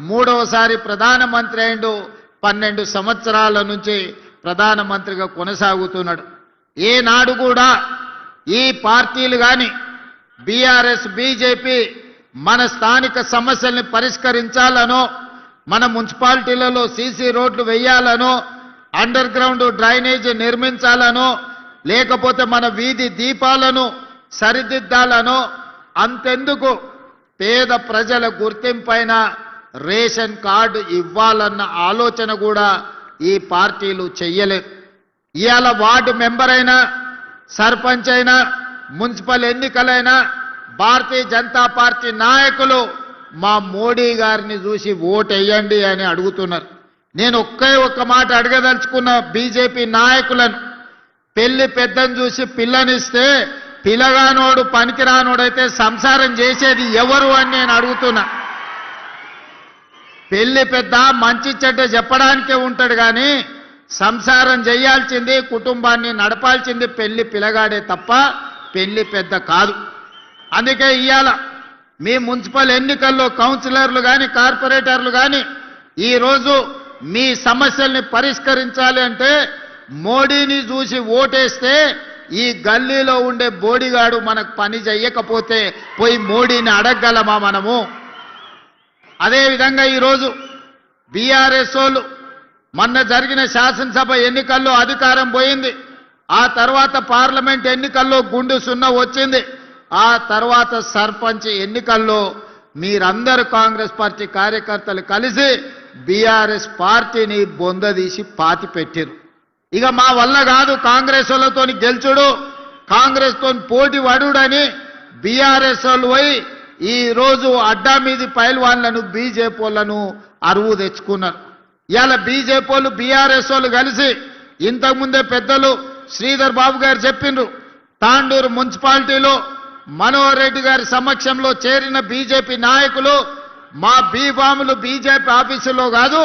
మూడవసారి ప్రధానమంత్రి అయిండు. 12 సంవత్సరాల నుంచి ప్రధానమంత్రిగా కొనసాగుతున్నాడు. ఏనాడు కూడా ఈ పార్టీలు కానీ బీఆర్ఎస్ బీజేపీ మన స్థానిక సమస్యల్ని పరిష్కరించాలనో, మన మున్సిపాలిటీలలో సీసీ రోడ్లు వేయాలనో, అండర్ గ్రౌండ్ డ్రైనేజీ నిర్మించాలనో, లేకపోతే మన వీధి దీపాలను సరిదిద్దాలనో, అంతెందుకు పేద ప్రజల గుర్తింపైన రేషన్ కార్డు ఇవ్వాలన్న ఆలోచన కూడా ఈ పార్టీలు చెయ్యలేదు. ఇవాళ వార్డు మెంబర్ అయినా, సర్పంచ్ అయినా, మున్సిపల్ ఎన్నికలైనా భారతీయ జనతా పార్టీ నాయకులు మా మోడీ గారిని చూసి ఓటేయండి అని అడుగుతున్నారు. నేను ఒక్క మాట అడగదలుచుకున్న బీజేపీ నాయకులను, పెళ్లి పెద్దను చూసి పిల్లనిస్తే పిల్లగానోడు పనికిరానోడైతే సంసారం చేసేది ఎవరు అని నేను అడుగుతున్నా. పెళ్లి పెద్ద మంచి చెడ్డ చెప్పడానికే ఉంటాడు కానీ సంసారం చేయాల్సింది, కుటుంబాన్ని నడపాల్సింది పెళ్లి పిల్లగాడే తప్ప పెళ్లి పెద్ద కాదు. అందుకే ఇవాళ మీ మున్సిపల్ ఎన్నికల్లో కౌన్సిలర్లు కానీ కార్పొరేటర్లు కానీ ఈరోజు మీ సమస్యల్ని పరిష్కరించాలి అంటే మోడీని చూసి ఓటేస్తే ఈ గల్లీలో ఉండే బోడిగాడు మనకు పని చెయ్యకపోతే పోయి మోడీని అడగగలమా మనము? అదేవిధంగా ఈరోజు బీఆర్ఎస్ వాళ్ళు మొన్న జరిగిన శాసనసభ ఎన్నికల్లో అధికారం పోయింది. ఆ తర్వాత పార్లమెంట్ ఎన్నికల్లో గుండు సున్నా వచ్చింది. ఆ తర్వాత సర్పంచ్ ఎన్నికల్లో మీరందరూ కాంగ్రెస్ పార్టీ కార్యకర్తలు కలిసి బీఆర్ఎస్ పార్టీని బొందదీసి పాతి పెట్టారు. ఇక మా వల్ల కాదు కాంగ్రెస్ వాళ్ళతో గెలుచుడు, కాంగ్రెస్ తో పోటీ పడుడని బీఆర్ఎస్ వాళ్ళు పోయి ఈ రోజు అడ్డా మీది పైల్వాన్లను బీజేపీ వాళ్ళను అరువు తెచ్చుకున్నారు. ఇవాళ బీజేపీ వాళ్ళు బీఆర్ఎస్ వాళ్ళు కలిసి ఇంతకుముందే పెద్దలు శ్రీధర్ బాబు గారు చెప్పిండ్రు, తాండూరు మున్సిపాలిటీలో మనోహర్ రెడ్డి గారి సమక్షంలో చేరిన బీజేపీ నాయకులు మా బీఫాములు బీజేపీ ఆఫీసులో కాదు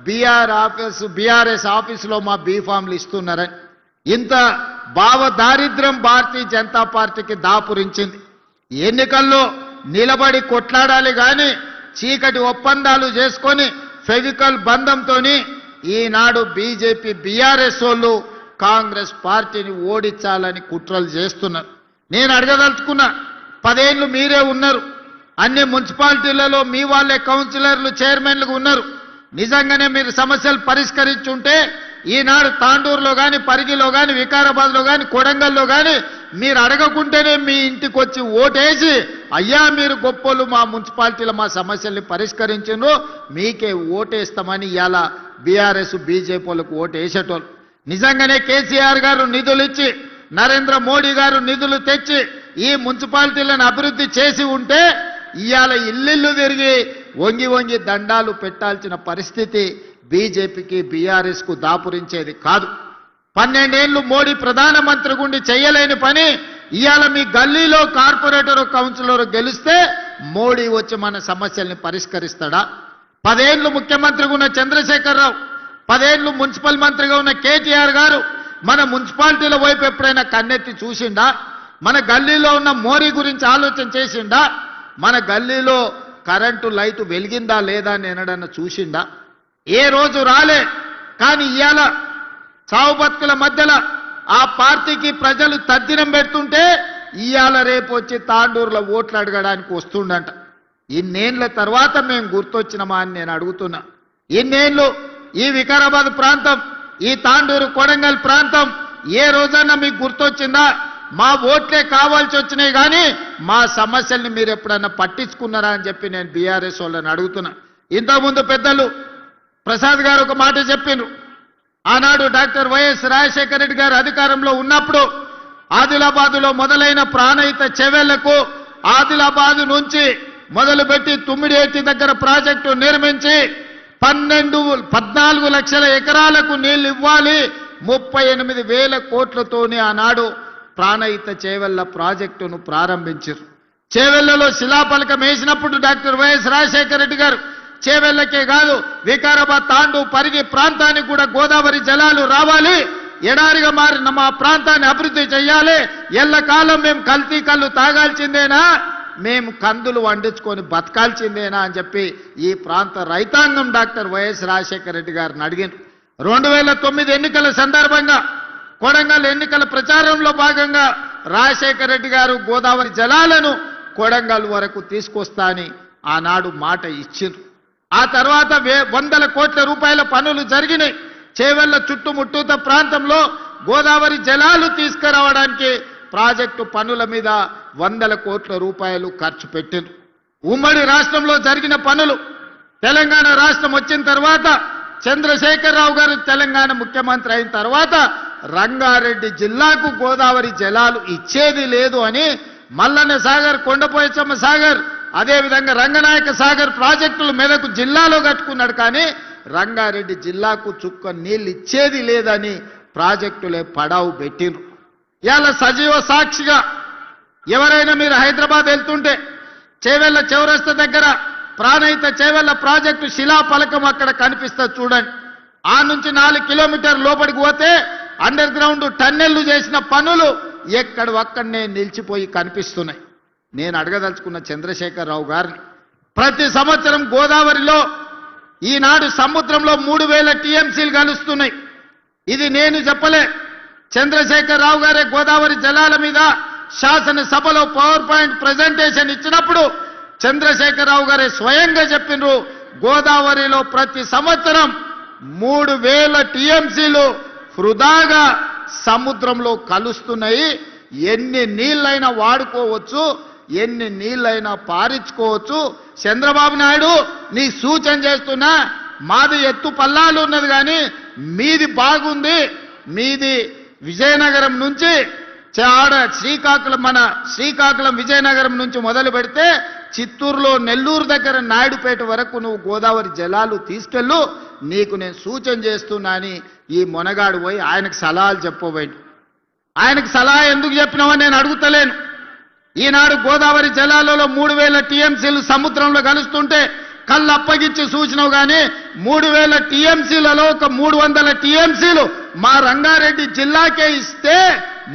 బీఆర్ఎస్ ఆఫీసులో మా బీఫాములు ఇస్తున్నారని. ఇంత భావ దారిద్ర్యం భారతీయ జనతా పార్టీకి దాపురించింది. ఎన్నికల్లో నిలబడి కొట్లాడాలి కానీ చీకటి ఒప్పందాలు చేసుకొని ఫెవికల్ బంధంతో ఈనాడు బీజేపీ బీఆర్ఎస్ వాళ్ళు కాంగ్రెస్ పార్టీని ఓడించాలని కుట్రలు చేస్తున్నారు. నేను అడగదలుచుకున్నా, 10 ఏళ్ళు మీరే ఉన్నారు, అన్ని మున్సిపాలిటీలలో మీ వాళ్ళే కౌన్సిలర్లు చైర్మన్లుగా ఉన్నారు. నిజంగానే మీరు సమస్యలు పరిష్కరించుంటే ఈనాడు తాండూరులో కానీ, పరిగిలో కానీ, వికారాబాద్లో కానీ, కొడంగల్లో కానీ మీరు అడగకుంటేనే మీ ఇంటికి వచ్చి ఓటేసి అయ్యా మీరు గొప్పలు మా మున్సిపాలిటీలో మా సమస్యల్ని పరిష్కరించారు మీకే ఓటేస్తామని ఇవాళ బీఆర్ఎస్ బీజేపీ వాళ్ళకు ఓటేసేటోళ్ళు. నిజంగానే కేసీఆర్ గారు నిధులు ఇచ్చి, నరేంద్ర మోడీ గారు నిధులు తెచ్చి ఈ మున్సిపాలిటీలను అభివృద్ధి చేసి ఉంటే ఇవాళ ఇల్లు తిరిగి వంగి వంగి దండాలు పెట్టాల్సిన పరిస్థితి బీజేపీకి బీఆర్ఎస్కు దాపురించేది కాదు. 12 ఏళ్ళు మోడీ ప్రధానమంత్రి గుండి చేయలేని పని ఇవాళ మీ గల్లీలో కార్పొరేటర్ కౌన్సిలర్ గెలిస్తే మోడీ వచ్చి మన సమస్యల్ని పరిష్కరిస్తాడా? 10 ఏళ్ళు ముఖ్యమంత్రిగా ఉన్న చంద్రశేఖరరావు, 10 ఏళ్ళు మున్సిపల్ మంత్రిగా ఉన్న కేటీఆర్ గారు మన మున్సిపాలిటీల వైపు ఎప్పుడైనా కన్నెత్తి చూసిండా? మన గల్లీలో ఉన్న మోరీ గురించి ఆలోచన చేసిండా? మన గల్లీలో కరెంటు లైటు వెలిగిందా లేదా అని ఎన్నడన్నా చూసిండా? ఏ రోజు రాలే. కానీ ఇవాళ చావు బతుకుల మధ్యలో ఆ పార్టీకి ప్రజలు తద్దినం పెడుతుంటే ఇవాళ రేపు వచ్చి తాండూరులో ఓట్లు అడగడానికి వస్తుండంట. ఇన్నేళ్ల తర్వాత మేము గుర్తొచ్చినమా అని నేను అడుగుతున్నా. ఇన్నేళ్ళు ఈ వికారాబాద్ ప్రాంతం, ఈ తాండూరు కొడంగల్ ప్రాంతం ఏ రోజన్నా మీకు గుర్తొచ్చిందా? మా ఓట్లే కావాల్సి వచ్చినాయి కానీ మా సమస్యల్ని మీరు ఎప్పుడన్నా పట్టించుకున్నారా అని చెప్పి నేను బీఆర్ఎస్ వాళ్ళని అడుగుతున్నా. ఇంతకుముందు పెద్దలు ప్రసాద్ గారు ఒక మాట చెప్పిండ్రు. ఆనాడు డాక్టర్ వైఎస్ రాజశేఖర రెడ్డి గారు అధికారంలో ఉన్నప్పుడు ఆదిలాబాదులో మొదలైన ప్రాణహిత చెవెళ్లకు ఆదిలాబాదు నుంచి మొదలుపెట్టి తుమ్మిడిఎత్తి దగ్గర ప్రాజెక్టు నిర్మించి 14 లక్షల ఎకరాలకు నీళ్లు ఇవ్వాలి, 38,000 కోట్లతోనే ఆనాడు ప్రాణహిత చేవెళ్ల ప్రాజెక్టును ప్రారంభించారు. చేవెళ్లలో శిలాఫలకం వేసినప్పుడు డాక్టర్ వైఎస్ రాజశేఖర రెడ్డి గారు చేవెళ్లకే కాదు వికారాబాద్ తాండూ పరిగి ప్రాంతానికి కూడా గోదావరి జలాలు రావాలి, ఎడారిగా మారిన మా ప్రాంతాన్ని అభివృద్ధి చేయాలి, ఎల్లకాలం మేము కల్తీ కళ్ళు తాగాల్సిందేనా మేము కందులు వండించుకొని బతకాల్సిందేనా అని చెప్పి ఈ ప్రాంత రైతాంగం డాక్టర్ వైఎస్ రాజశేఖర రెడ్డి గారిని అడిగారు. 2009 ఎన్నికల సందర్భంగా కొడంగల్ ఎన్నికల ప్రచారంలో భాగంగా రాజశేఖర రెడ్డి గారు గోదావరి జలాలను కొడంగల్ వరకు తీసుకొస్తా అని ఆనాడు మాట ఇచ్చారు. ఆ తర్వాత వందల కోట్ల రూపాయల పనులు జరిగినాయి. చేవెళ్ల చుట్టుముట్టూత ప్రాంతంలో గోదావరి జలాలు తీసుకురావడానికి ప్రాజెక్టు పనుల మీద వందల కోట్ల రూపాయలు ఖర్చు పెట్టారు. ఉమ్మడి రాష్ట్రంలో జరిగిన పనులు తెలంగాణ రాష్ట్రం వచ్చిన తర్వాత చంద్రశేఖరరావు గారు తెలంగాణ ముఖ్యమంత్రి అయిన తర్వాత రంగారెడ్డి జిల్లాకు గోదావరి జలాలు ఇచ్చేది లేదు అని మల్లన్న సాగర్, కొండపోయచ్చమ్మ సాగర్, అదేవిధంగా రంగనాయక సాగర్ ప్రాజెక్టులు మెదకు జిల్లాలో కట్టుకున్నాడు. కానీ రంగారెడ్డి జిల్లాకు చుక్క నీళ్ళు ఇచ్చేది లేదని ప్రాజెక్టులే పడావు పెట్టిండ్రు. ఇవాళ సజీవ సాక్షిగా ఎవరైనా మీరు హైదరాబాద్ వెళ్తుంటే చేవెళ్ల చౌరస్తా దగ్గర ప్రాణహిత చేవెళ్ల ప్రాజెక్టు శిలాఫలకం అక్కడ కనిపిస్తుంది చూడండి. ఆ నుంచి 4 కిలోమీటర్ల లోపలికి పోతే అండర్ గ్రౌండ్ టన్నెళ్లు చేసిన పనులు ఎక్కడొక్కడనే నిలిచిపోయి కనిపిస్తున్నాయి. నేను అడగదలుచుకున్న చంద్రశేఖరరావు గారిని, ప్రతి సంవత్సరం గోదావరిలో ఈనాడు సముద్రంలో 3000 టీఎంసీలు కలుస్తున్నాయి. ఇది నేను చెప్పలే, చంద్రశేఖరరావు గారే గోదావరి జలాల మీద శాసనసభలో పవర్ పాయింట్ ప్రజెంటేషన్ ఇచ్చినప్పుడు చంద్రశేఖరరావు గారే స్వయంగా చెప్పినారు, గోదావరిలో ప్రతి సంవత్సరం 3000 టీఎంసీలు వృధాగా సముద్రంలో కలుస్తున్నాయి. ఎన్ని నీళ్ళైనా వాడుకోవచ్చు, ఎన్ని నీళ్ళైనా పారించుకోవచ్చు. చంద్రబాబు నాయుడు నీ సూచన చేస్తున్నా, మాది ఎత్తు పల్లాలు ఉన్నది కానీ మీది బాగుంది. మీది విజయనగరం నుంచి శ్రీకాకుళం విజయనగరం నుంచి మొదలు పెడితే చిత్తూరులో నెల్లూరు దగ్గర నాయుడుపేట వరకు నువ్వు గోదావరి జలాలు తీసుకెళ్ళు, నీకు నేను సూచన చేస్తున్నా అని ఈ మొనగాడు పోయి ఆయనకు సలహాలు చెప్పబోయింది. ఆయనకు సలహా ఎందుకు చెప్పినావని నేను అడుగుతలేను. ఈనాడు గోదావరి జలాలలో 3000 టీఎంసీలు సముద్రంలో కలుస్తుంటే కళ్ళు అప్పగించి సూచనవు కానీ 3000 టీఎంసీలలో ఒక 300 టీఎంసీలు మా రంగారెడ్డి జిల్లాకే ఇస్తే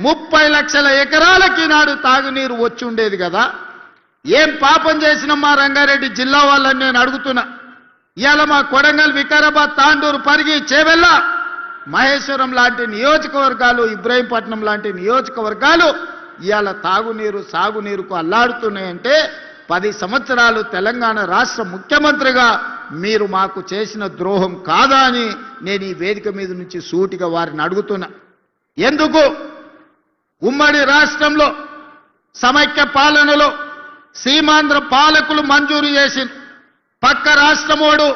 30 లక్షల ఎకరాలకి ఈనాడు తాగునీరు వచ్చి ఉండేది కదా. ఏం పాపం చేసిన మా రంగారెడ్డి జిల్లా వాళ్ళని నేను అడుగుతున్నా. ఇవాళ మా కొడంగల్, వికారాబాద్, తాండూరు, పరిగి, చేవెళ్ల, మహేశ్వరం లాంటి నియోజకవర్గాలు, ఇబ్రహీంపట్నం లాంటి నియోజకవర్గాలు ఇవాళ తాగునీరు, సాగునీరుకు అల్లాడుతున్నాయంటే 10 సంవత్సరాలు తెలంగాణ రాష్ట్ర ముఖ్యమంత్రిగా మీరు మాకు చేసిన ద్రోహం కాదా అని నేను ఈ వేదిక మీద నుంచి సూటిగా వారిని అడుగుతున్నా. ఎందుకు ఉమ్మడి రాష్ట్రంలో సమైక్య పాలనలో సీమాంధ్ర పాలకులు మంజూరు చేసి పక్క రాష్ట్రమోడు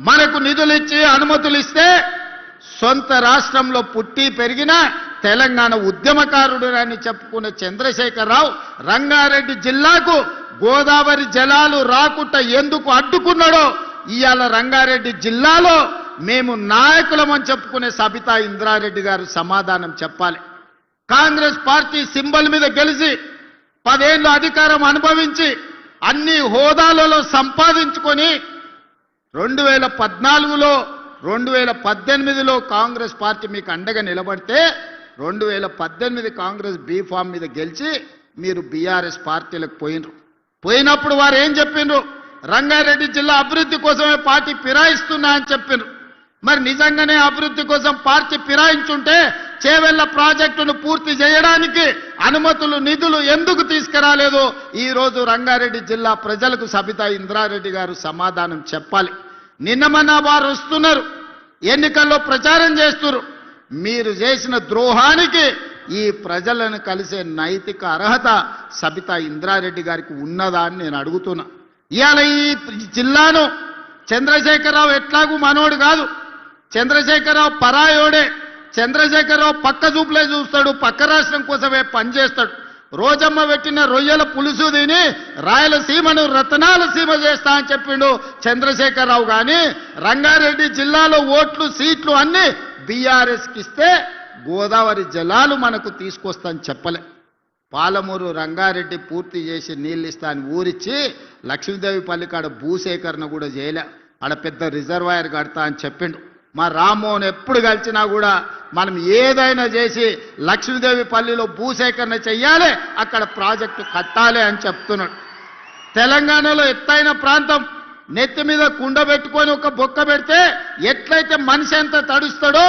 మనకు నిధులు ఇచ్చి అనుమతులు ఇస్తే సొంత రాష్ట్రంలో పుట్టి పెరిగిన తెలంగాణ ఉద్యమకారుడు అని చెప్పుకున్న చంద్రశేఖరరావు రంగారెడ్డి జిల్లాకు గోదావరి జలాలు రాకుండా ఎందుకు అడ్డుకున్నాడో ఇవాళ రంగారెడ్డి జిల్లాలో మేము నాయకులమని చెప్పుకునే సబితా ఇంద్రారెడ్డి గారు సమాధానం చెప్పాలి. కాంగ్రెస్ పార్టీ సింబల్ మీద గెలిచి 10 ఏళ్ళు అధికారం అనుభవించి అన్ని హోదాలలో సంపాదించుకొని 2014లో 2018లో కాంగ్రెస్ పార్టీ మీకు అండగా నిలబడితే 2018 కాంగ్రెస్ బీఫామ్ మీద గెలిచి మీరు బీఆర్ఎస్ పార్టీలకు పోయినప్పుడు వారు ఏం చెప్పిండ్రు? రంగారెడ్డి జిల్లా అభివృద్ధి కోసమే పార్టీ ఫిరాయిస్తున్నా అని చెప్పిండ్రు. మరి నిజంగానే అభివృద్ధి కోసం పార్టీ ఫిరాయించుంటే చేవెళ్ల ప్రాజెక్టును పూర్తి చేయడానికి అనుమతులు, నిధులు ఎందుకు తీసుకురాలేదో ఈ రోజు రంగారెడ్డి జిల్లా ప్రజలకు సబితా ఇంద్రారెడ్డి గారు సమాధానం చెప్పాలి. నిన్నమన్నా వారు వస్తున్నారు, ఎన్నికల్లో ప్రచారం చేస్తున్నారు. మీరు చేసిన ద్రోహానికి ఈ ప్రజలను కలిసే నైతిక అర్హత సబితా ఇంద్రారెడ్డి గారికి ఉన్నదా అని నేను అడుగుతున్నా. ఇవాళ ఈ జిల్లాను చంద్రశేఖరరావు ఎట్లాగూ మనోడు కాదు, చంద్రశేఖరరావు పరాయోడే. చంద్రశేఖరరావు పక్క చూపులే చూస్తాడు, పక్క రాష్ట్రం కోసమే పనిచేస్తాడు. రోజమ్మ పెట్టిన రొయ్యల పులుసు తిని రాయలసీమను రతనాల సీమ చేస్తా అని చెప్పిండు చంద్రశేఖరరావు. కానీ రంగారెడ్డి జిల్లాలో ఓట్లు, సీట్లు అన్ని బీఆర్ఎస్కి ఇస్తే గోదావరి జలాలు మనకు తీసుకొస్తాని చెప్పలే. పాలమూరు రంగారెడ్డి పూర్తి చేసి నీళ్ళు ఇస్తా అని ఊరిచ్చి లక్ష్మీదేవి పల్లి కాడ భూసేకరణ కూడా చేయలే, ఆడ పెద్ద రిజర్వాయర్ కడతా అని చెప్పిండు. మా రామ్మోహన్ ఎప్పుడు కలిసినా కూడా మనం ఏదైనా చేసి లక్ష్మీదేవి పల్లిలో భూసేకరణ చెయ్యాలి, అక్కడ ప్రాజెక్టు కట్టాలి అని చెప్తున్నాడు. తెలంగాణలో ఎత్తైన ప్రాంతం నెత్తి మీద కుండ పెట్టుకొని ఒక బొక్క పెడితే ఎట్లయితే మనిషి ఎంత తడుస్తాడో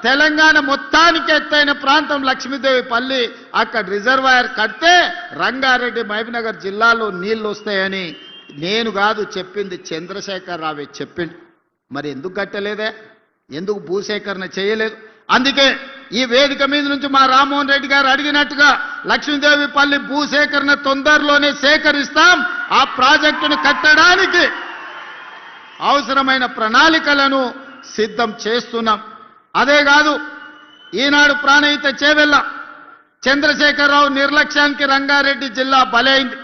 తెలంగాణ మొత్తానికి ఎత్తైన ప్రాంతం లక్ష్మీదేవి పల్లి అక్కడ రిజర్వాయర్ కడితే రంగారెడ్డి మహబూబ్నగర్ జిల్లాలో నీళ్లు వస్తాయని నేను కాదు చెప్పింది, చంద్రశేఖర్ రావే చెప్పింది. మరి ఎందుకు కట్టలేదే, ఎందుకు భూసేకరణ చేయలేదు? అందుకే ఈ వేదిక మీద నుంచి మా రామ్మోహన్ రెడ్డి గారు అడిగినట్టుగా లక్ష్మీదేవి పల్లి భూసేకరణ తొందరలోనే సేకరిస్తాం. ఆ ప్రాజెక్టును కట్టడానికి అవసరమైన ప్రణాళికలను సిద్ధం చేస్తున్నాం. అదే కాదు, ఈనాడు ప్రాణహిత చేవెళ్ళ చంద్రశేఖరరావు నిర్లక్ష్యానికి రంగారెడ్డి జిల్లా బలైంది.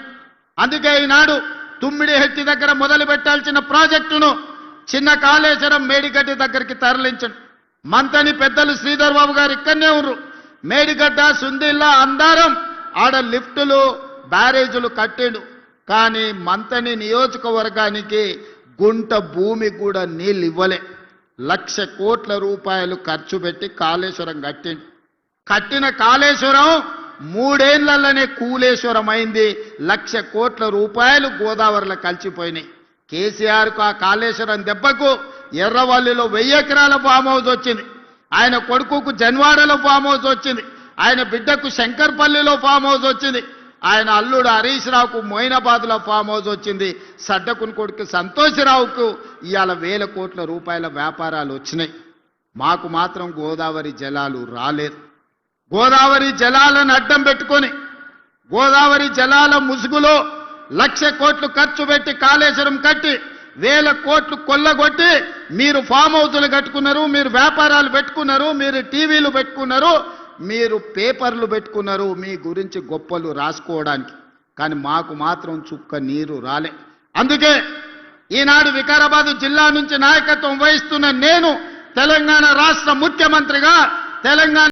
అందుకే ఈనాడు తుమ్మిడిహెట్టి దగ్గర మొదలు పెట్టాల్సిన ప్రాజెక్టును చిన్న కాళేశ్వరం మేడిగడ్డ దగ్గరికి తరలించండి. మంతని పెద్దలు శ్రీధర్ బాబు గారు ఇక్కడనే ఉన్నారు. మేడిగడ్డ సుందిల్లా అందారం ఆడ లిఫ్టులు బ్యారేజీలు కట్టిండు. కానీ మంతని నియోజకవర్గానికి గుంట భూమి కూడా నీళ్ళు ఇవ్వలే. 1,00,000 కోట్ల రూపాయలు ఖర్చు పెట్టి కాళేశ్వరం కట్టిండు. కట్టిన కాళేశ్వరం 3 ఏళ్లలోనే కూలేశ్వరం అయింది. 1,00,000 కోట్ల రూపాయలు గోదావరిలో కలిసిపోయినాయి. కేసీఆర్కు ఆ కాళేశ్వరం దెబ్బకు ఎర్రవల్లిలో 1000 ఎకరాల ఫామ్ హౌస్ వచ్చింది. ఆయన కొడుకుకు జన్వాడలో ఫామ్ హౌస్ వచ్చింది. ఆయన బిడ్డకు శంకర్పల్లిలో ఫామ్ హౌస్ వచ్చింది. ఆయన అల్లుడు హరీష్ రావుకు మొయినాబాద్లో ఫామ్ హౌస్ వచ్చింది. సడ్డకుని కొడుకు సంతోషరావుకు ఇవాళ 1,000 కోట్ల రూపాయల వ్యాపారాలు వచ్చినాయి. మాకు మాత్రం గోదావరి జలాలు రాలేదు. గోదావరి జలాలను అడ్డం పెట్టుకొని గోదావరి జలాల ముసుగులో 1,00,000 కోట్లు ఖర్చు పెట్టి కాళేశ్వరం కట్టి 1,000 కోట్లు కొల్లగొట్టి మీరు ఫామ్ హౌస్లు కట్టుకున్నారు, మీరు వ్యాపారాలు పెట్టుకున్నారు, మీరు టీవీలు పెట్టుకున్నారు, మీరు పేపర్లు పెట్టుకున్నారు మీ గురించి గొప్పలు రాసుకోవడానికి. కానీ మాకు మాత్రం చుక్క నీరు రాలే. అందుకే ఈనాడు వికారాబాద్ జిల్లా నుంచి నాయకత్వం వహిస్తున్న నేను తెలంగాణ రాష్ట్ర ముఖ్యమంత్రిగా తెలంగాణ